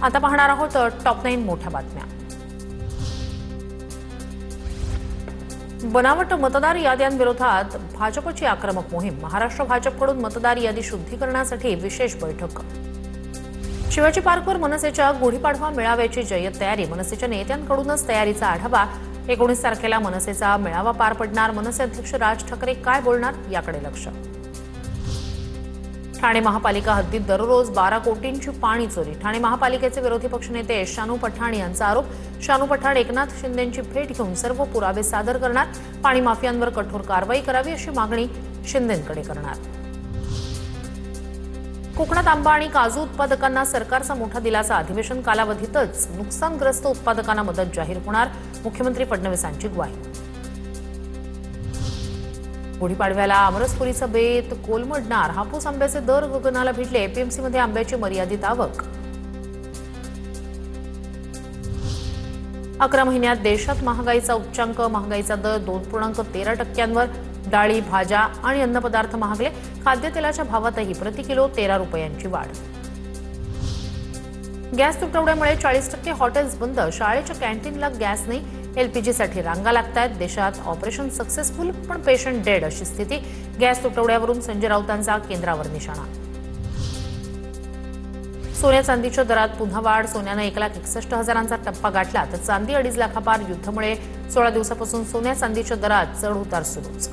आता पाहणार आहोत टॉप 9 मोठ्या बातम्या। बनावट मतदार याद्यांविरोधात भाजपची आक्रमक मोहीम। महाराष्ट्र भाजपकडून मतदार यादी शुद्धीकरणासाठी विशेष बैठक। शिवाजी पार्कवर मनसेच्या गुढीपाडवा मेळाव्याची जय्यत तयारी। मनसेच्या नेत्यांकडूनच तयारीचा आढावा। 19 तारखेला मनसेचा मेळावा पार पडणार। मनसे अध्यक्ष राज ठाकरे काय बोलणार याकडे लक्ष। ठाणे महापालिका हद्दीत दररोज 12 कोटींची पाणी चोरी। ठाणे महापालिकेचे विरोधी पक्षनेते शानू पठाण यांचा आरोप। शानू पठाण एकनाथ शिंदेंची भेट घेऊन सर्व पुरावे सादर करणार। पाणी माफियांवर कठोर कारवाई करावी अशी मागणी शिंदेंकडे करणार। कोकणात आंबा आणि काजू उत्पादकांना सरकारचा मोठा दिलासा। अधिवेशन कालावधीतच नुकसानग्रस्त उत्पादकांना मदत जाहीर होणार। मुख्यमंत्री फडणवीसांची ग्वाही। गुढीपाडव्याला अमरसपुरीचं बेत कोलमडणार। हापूस आंब्याचे दर गगनाला भिडले। एपीएमसीमध्ये आंब्याची मर्यादित आवक। 11 महिन्यात देशात महागाईचा उच्चांक। महागाईचा दर 2.13%वर। डाळी, भाज्या आणि अन्नपदार्थ महागले। खाद्यतेलाच्या भावातही प्रति किलो 13 रुपयांची वाढ। गॅस तुटवड्यामुळे 40% हॉटेल्स बंद। शाळेच्या कॅन्टीनला गॅस नाही। एलपीजीसाठी रांगा लागतायत। देशात ऑपरेशन सक्सेसफुल पण पेशंट डेड अशी स्थिती। गॅस तुटवड्यावरून संजय राऊतांचा केंद्रावर निशाणा। सोन्या चांदीच्या दरात पुन्हा वाढ। सोन्यानं 1,61,000चा टप्पा गाठला तर चांदी 2.5 लाखापार। युद्धामुळे 16 दिवसापासून सोन्या चांदीच्या दरात चढ उतार सुरूच।